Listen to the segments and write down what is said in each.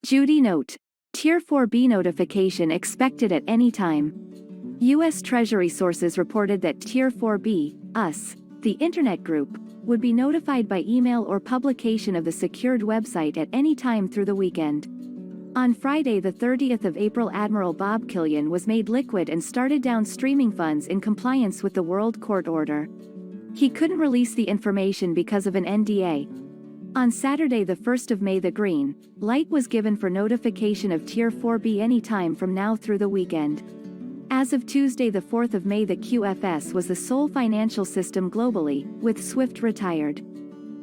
Judy Note. Tier 4B notification expected at any time. U.S. Treasury sources reported that Tier 4B, US, the Internet Group, would be notified by email or publication of the secured website at any time through the weekend. On Friday the 30th of April, Admiral Bob Killian was made liquid and started downstreaming funds in compliance with the World Court order. He couldn't release the information because of an NDA. On Saturday the 1st of May, the green light was given for notification of Tier 4B anytime from now through the weekend. As of Tuesday the 4th of May, the QFS was the sole financial system globally, with SWIFT retired.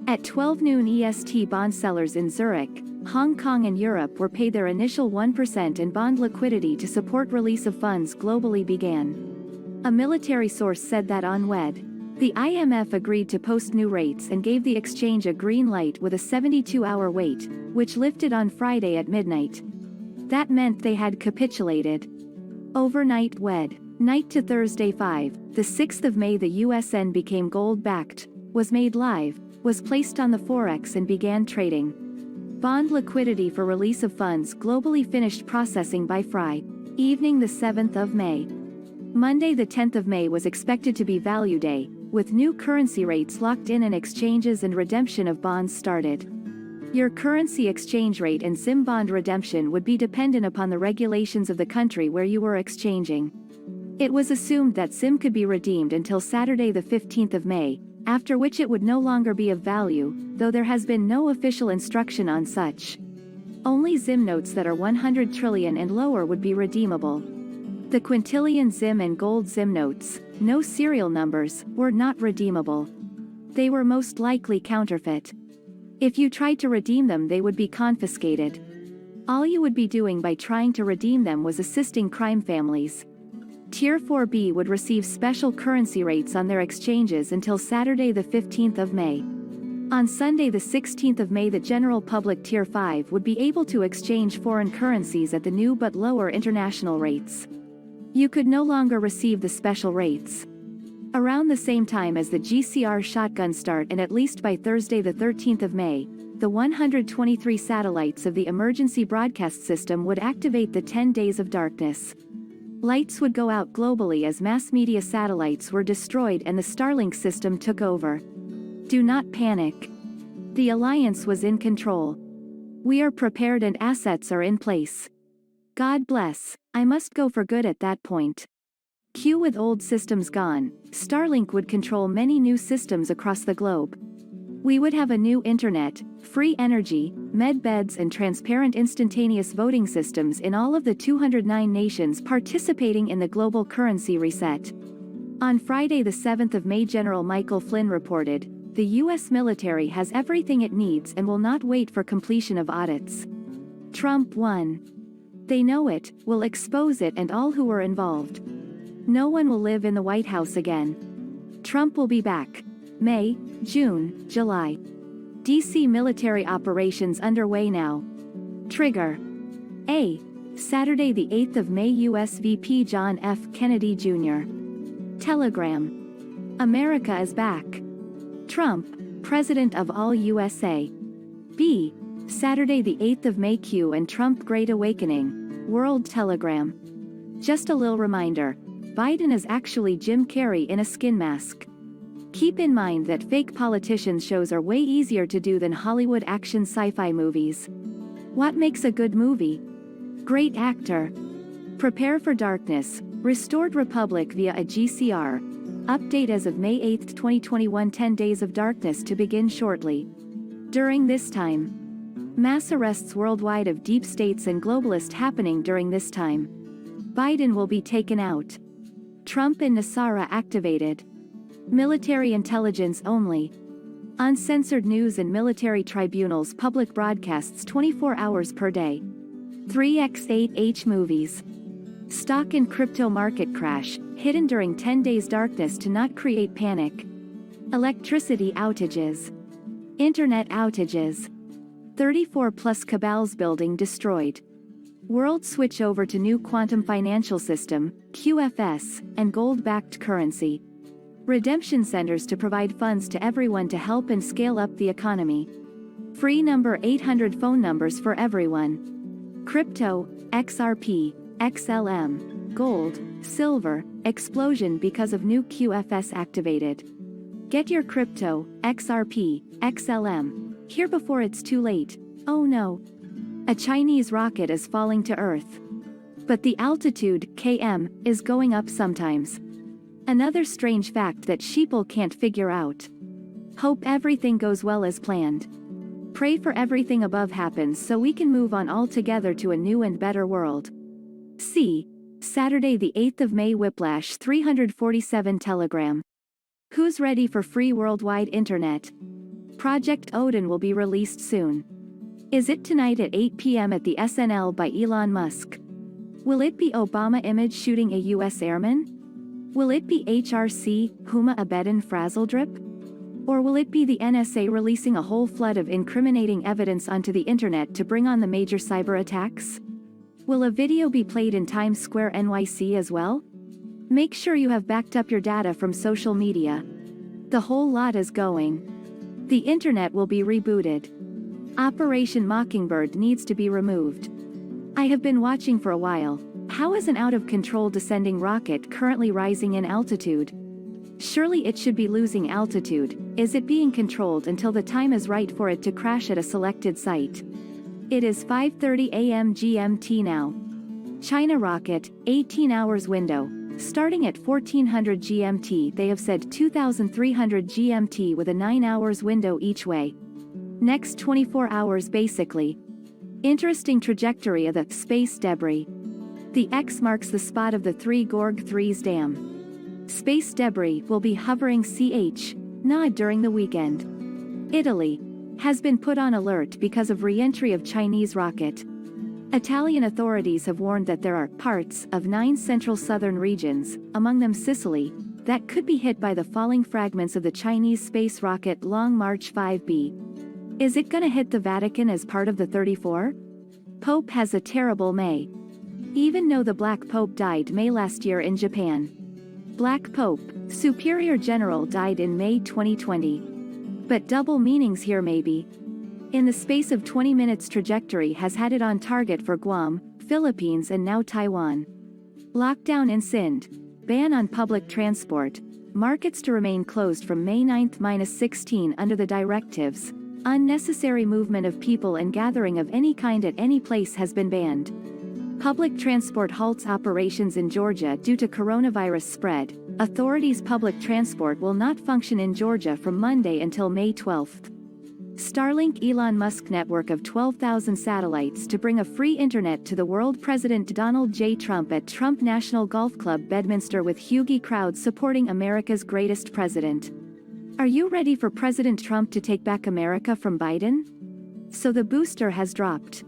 At 12 noon EST, bond sellers in Zurich, Hong Kong and Europe were paid their initial 1% and bond liquidity to support release of funds globally began. A military source said that on Wed. The IMF agreed to post new rates and gave the exchange a green light with a 72-hour wait, which lifted on Friday at midnight. That meant they had capitulated. Overnight Wed. Night to Thursday 5, the 6th of May, the USN became gold-backed, was made live, was placed on the Forex and began trading. Bond liquidity for release of funds globally finished processing by Friday evening the 7th of May. Monday the 10th of May was expected to be value day, with new currency rates locked in and exchanges and redemption of bonds started. Your currency exchange rate and SIM bond redemption would be dependent upon the regulations of the country where you were exchanging. It was assumed that SIM could be redeemed until Saturday the 15th of May, after which it would no longer be of value, though there has been no official instruction on such. Only ZIM notes that are 100 trillion and lower would be redeemable. The quintillion ZIM and gold ZIM notes, no serial numbers, were not redeemable. They were most likely counterfeit. If you tried to redeem them, they would be confiscated. All you would be doing by trying to redeem them was assisting crime families. Tier 4B would receive special currency rates on their exchanges until Saturday the 15th of May. On Sunday the 16th of May, the general public Tier 5 would be able to exchange foreign currencies at the new but lower international rates. You could no longer receive the special rates. Around the same time as the GCR shotgun start and at least by Thursday the 13th of May, the 123 satellites of the emergency broadcast system would activate the 10 days of darkness. Lights would go out globally as mass media satellites were destroyed and the Starlink system took over. Do not panic. The Alliance was in control. We are prepared and assets are in place. God bless. I must go for good at that point. Q with old systems gone, Starlink would control many new systems across the globe. We would have a new internet, free energy, med beds and transparent instantaneous voting systems in all of the 209 nations participating in the global currency reset. On Friday the 7th of May, General Michael Flynn reported, the U.S. military has everything it needs and will not wait for completion of audits. Trump won. They know it, will expose it and all who were involved. No one will live in the White House again. Trump will be back. May, June, July. DC military operations underway now. Trigger. A. Saturday the 8th of May, U.S. VP John F. Kennedy Jr. Telegram. America is back. Trump, President of all USA. B. Saturday the 8th of May, Q and Trump Great Awakening, World Telegram. Just a little reminder, Biden is actually Jim Carrey in a skin mask. Keep in mind that fake politicians shows are way easier to do than Hollywood action sci-fi movies. What makes a good movie? Great actor. Prepare for darkness, restored republic via a GCR. Update as of May 8, 2021, 10 days of darkness to begin shortly. During this time, mass arrests worldwide of deep states and globalists happening during this time. Biden will be taken out. Trump and Nasara activated. Military intelligence only. Uncensored news and military tribunals, public broadcasts 24 hours per day. 3x8h movies. Stock and crypto market crash, hidden during 10 days darkness to not create panic. Electricity outages. Internet outages. 34 plus cabals building destroyed. World switch over to new quantum financial system, QFS, and gold-backed currency. Redemption centers to provide funds to everyone to help and scale up the economy. Free number 800 phone numbers for everyone. Crypto, XRP, XLM, gold, silver, explosion because of new QFS activated. Get your crypto, XRP, XLM, here before it's too late. Oh no. A Chinese rocket is falling to Earth. But the altitude, km, is going up sometimes. Another strange fact that sheeple can't figure out. Hope everything goes well as planned. Pray for everything above happens so we can move on all together to a new and better world. See, Saturday the 8th of May Whiplash 347 Telegram. Who's ready for free worldwide internet? Project Odin will be released soon. Is it tonight at 8 p.m. at the SNL by Elon Musk? Will it be Obama image shooting a US airman? Will it be HRC, Huma Abedin Frazzledrip? Or will it be the NSA releasing a whole flood of incriminating evidence onto the internet to bring on the major cyber attacks? Will a video be played in Times Square NYC as well? Make sure you have backed up your data from social media. The whole lot is going. The internet will be rebooted. Operation Mockingbird needs to be removed. I have been watching for a while. How is an out-of-control descending rocket currently rising in altitude? Surely it should be losing altitude. Is it being controlled until the time is right for it to crash at a selected site? It is 5:30 a.m. GMT now. China rocket, 18 hours window. Starting at 1400 GMT, they have said 2300 GMT with a 9 hours window each way. Next 24 hours basically. Interesting trajectory of the space debris. The X marks the spot of the 3 Gorg 3's dam. Space debris will be hovering nod during the weekend. Italy has been put on alert because of re-entry of Chinese rocket. Italian authorities have warned that there are parts of 9 central southern regions, among them Sicily, that could be hit by the falling fragments of the Chinese space rocket Long March 5B. Is it gonna hit the Vatican as part of the 34? Pope has a terrible May. Even though the Black Pope died May last year in Japan. Black Pope, Superior General died in May 2020. But double meanings here maybe. In the space of 20 minutes trajectory has had it on target for Guam, Philippines and now Taiwan. Lockdown in Sindh. Ban on public transport. Markets to remain closed from May 9-16 under the directives. Unnecessary movement of people and gathering of any kind at any place has been banned. Public transport halts operations in Georgia due to coronavirus spread. Authorities' public transport will not function in Georgia from Monday until May 12. Starlink Elon Musk network of 12,000 satellites to bring a free internet to the world. President Donald J. Trump at Trump National Golf Club Bedminster with huge crowds supporting America's greatest president. Are you ready for President Trump to take back America from Biden? So the booster has dropped.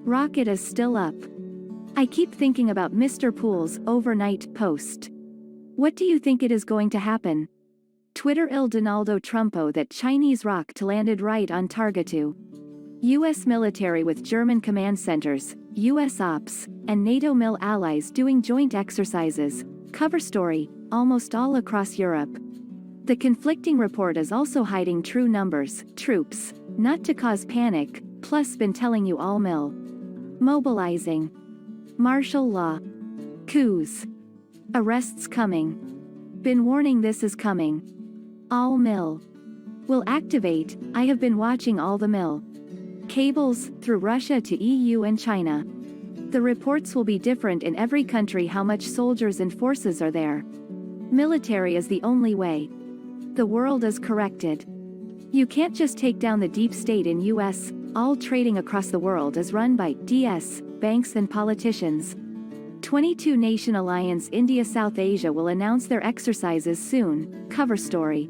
Rocket is still up. I keep thinking about Mr. Pool's overnight post. What do you think it is going to happen? Twitter Il Donaldo Trumpo that Chinese rocket landed right on target to. U.S. military with German command centers, U.S. ops, and NATO mil allies doing joint exercises. Cover story, almost all across Europe. The conflicting report is also hiding true numbers, troops, not to cause panic, plus been telling you all mil. Mobilizing. Martial law. Coups. Arrests coming. Been warning this is coming. All mil. Will activate. I have been watching all the mil. Cables, through Russia to EU and China. The reports will be different in every country how much soldiers and forces are there. Military is the only way. The world is corrected. You can't just take down the deep state in US, all trading across the world is run by DS, banks and politicians. 22-nation alliance India-South Asia will announce their exercises soon. Cover story.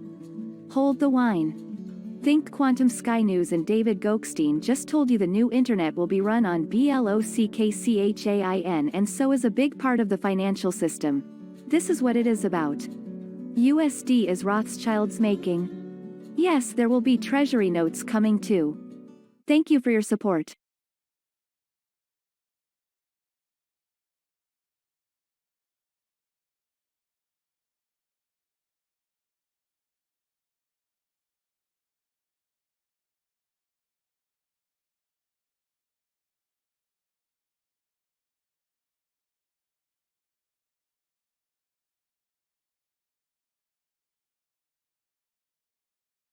Hold the wine. Think Quantum Sky News and David Gokhshtein just told you the new internet will be run on blockchain and so is a big part of the financial system. This is what it is about. USD is Rothschild's making. Yes, there will be treasury notes coming too. Thank you for your support.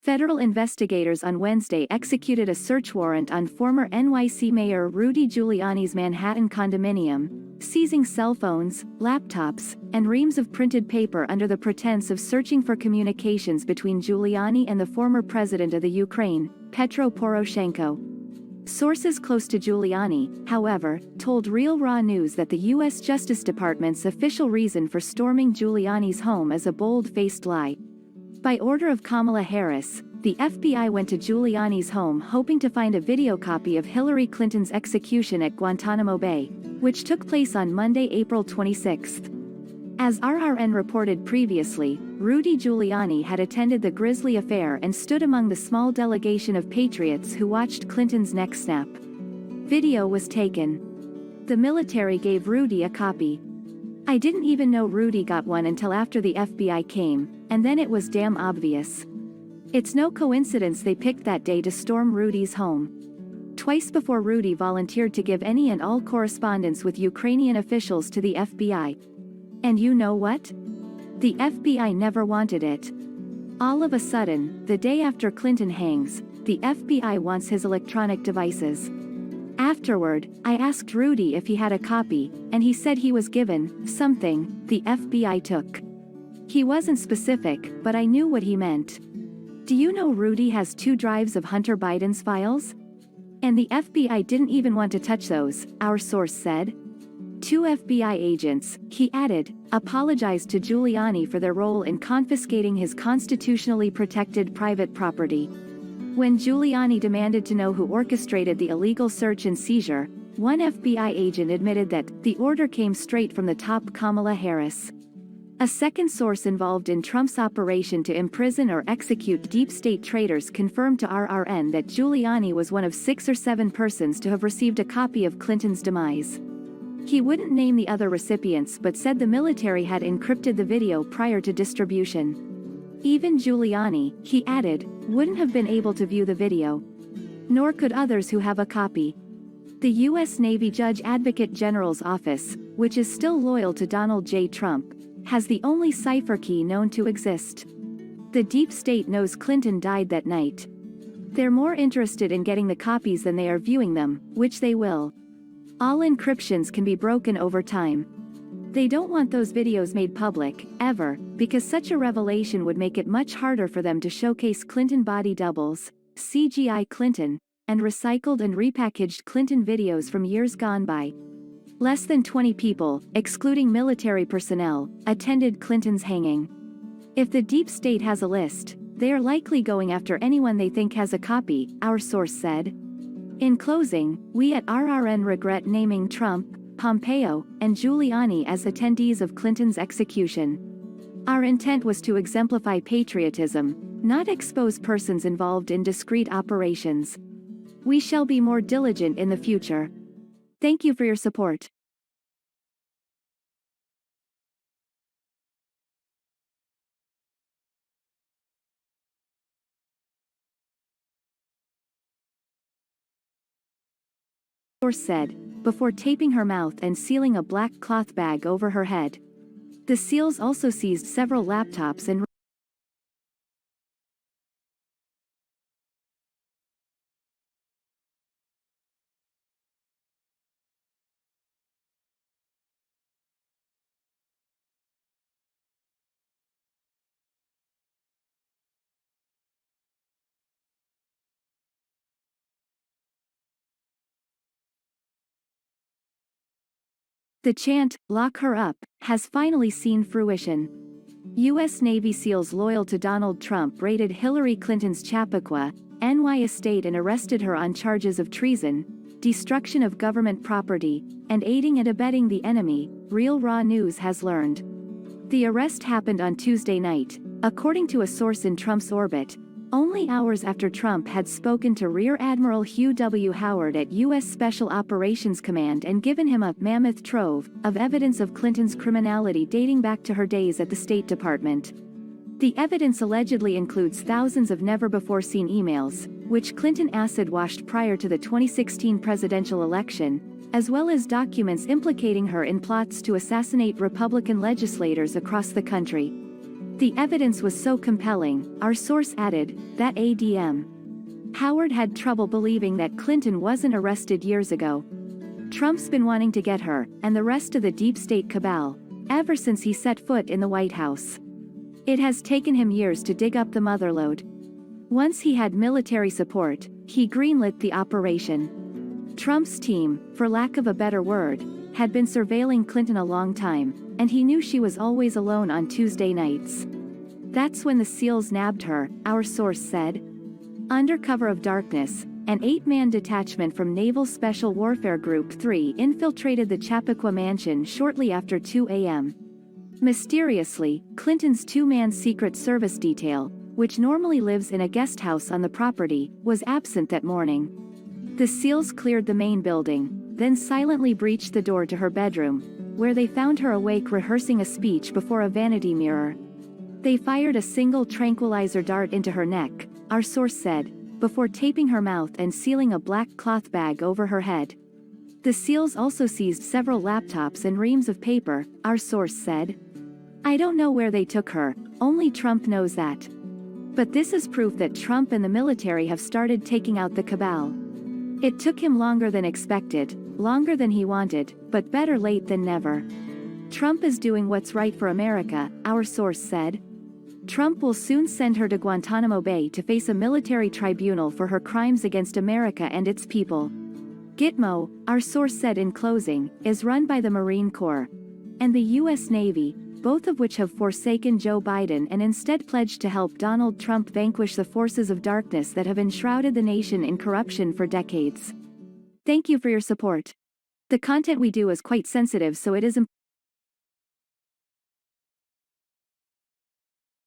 Federal investigators on Wednesday executed a search warrant on former NYC Mayor Rudy Giuliani's Manhattan condominium, seizing cell phones, laptops, and reams of printed paper under the pretense of searching for communications between Giuliani and the former president of the Ukraine, Petro Poroshenko. Sources close to Giuliani, however, told Real Raw News that the U.S. Justice Department's official reason for storming Giuliani's home is a bold-faced lie. By order of Kamala Harris, the FBI went to Giuliani's home hoping to find a video copy of Hillary Clinton's execution at Guantanamo Bay, which took place on Monday, April 26. As RRN reported previously, Rudy Giuliani had attended the grisly affair and stood among the small delegation of patriots who watched Clinton's neck snap. Video was taken. The military gave Rudy a copy. I didn't even know Rudy got one until after the FBI came, and then it was damn obvious. It's no coincidence they picked that day to storm Rudy's home. Twice before Rudy volunteered to give any and all correspondence with Ukrainian officials to the FBI. And you know what? The FBI never wanted it. All of a sudden, the day after Clinton hangs, the FBI wants his electronic devices. Afterward, I asked Rudy if he had a copy, and he said he was given something the FBI took. He wasn't specific, but I knew what he meant. Do you know Rudy has 2 drives of Hunter Biden's files? And the FBI didn't even want to touch those, our source said. 2 FBI agents, he added, apologized to Giuliani for their role in confiscating his constitutionally protected private property. When Giuliani demanded to know who orchestrated the illegal search and seizure, one FBI agent admitted that the order came straight from the top Kamala Harris. A second source involved in Trump's operation to imprison or execute deep state traitors confirmed to RRN that Giuliani was one of 6 or 7 persons to have received a copy of Clinton's demise. He wouldn't name the other recipients but said the military had encrypted the video prior to distribution. Even Giuliani, he added, wouldn't have been able to view the video. Nor could others who have a copy. The U.S. Navy Judge Advocate General's office, which is still loyal to Donald J. Trump, has the only cipher key known to exist. The deep state knows Clinton died that night. They're more interested in getting the copies than they are viewing them, which they will. All encryptions can be broken over time. They don't want those videos made public, ever, because such a revelation would make it much harder for them to showcase Clinton body doubles, CGI Clinton, and recycled and repackaged Clinton videos from years gone by. Less than 20 people, excluding military personnel, attended Clinton's hanging. If the deep state has a list, they are likely going after anyone they think has a copy, our source said. In closing, we at RRN regret naming Trump, Pompeo, and Giuliani as attendees of Clinton's execution. Our intent was to exemplify patriotism, not expose persons involved in discreet operations. We shall be more diligent in the future. Thank you for your support. Source said, before taping her mouth and sealing a black cloth bag over her head. The SEALs also seized several laptops and the chant, "Lock her up," has finally seen fruition. U.S. Navy SEALs loyal to Donald Trump raided Hillary Clinton's Chappaqua, NY estate and arrested her on charges of treason, destruction of government property, and aiding and abetting the enemy, Real Raw News has learned. The arrest happened on Tuesday night, according to a source in Trump's orbit, only hours after Trump had spoken to Rear Admiral Hugh W. Howard at U.S. Special Operations Command and given him a mammoth trove of evidence of Clinton's criminality dating back to her days at the State Department. The evidence allegedly includes thousands of never-before-seen emails, which Clinton acid-washed prior to the 2016 presidential election, as well as documents implicating her in plots to assassinate Republican legislators across the country. The evidence was so compelling, our source added, that ADM. Howard had trouble believing that Clinton wasn't arrested years ago. Trump's been wanting to get her, and the rest of the deep state cabal, ever since he set foot in the White House. It has taken him years to dig up the motherlode. Once he had military support, he greenlit the operation. Trump's team, for lack of a better word, had been surveilling Clinton a long time, and he knew she was always alone on Tuesday nights. That's when the SEALs nabbed her, our source said. Under cover of darkness, an 8-man detachment from Naval Special Warfare Group 3 infiltrated the Chappaqua mansion shortly after 2 a.m. Mysteriously, Clinton's 2-man Secret Service detail, which normally lives in a guest house on the property, was absent that morning. The SEALs cleared the main building, then silently breached the door to her bedroom, where they found her awake rehearsing a speech before a vanity mirror. They fired a single tranquilizer dart into her neck, our source said, before taping her mouth and sealing a black cloth bag over her head. The SEALs also seized several laptops and reams of paper, our source said. I don't know where they took her, only Trump knows that. But this is proof that Trump and the military have started taking out the cabal. It took him longer than expected, longer than he wanted, but better late than never. Trump is doing what's right for America, our source said. Trump will soon send her to Guantanamo Bay to face a military tribunal for her crimes against America and its people. Gitmo, our source said in closing, is run by the Marine Corps and the U.S. Navy, both of which have forsaken Joe Biden and instead pledged to help Donald Trump vanquish the forces of darkness that have enshrouded the nation in corruption for decades. Thank you for your support. The content we do is quite sensitive, so it is important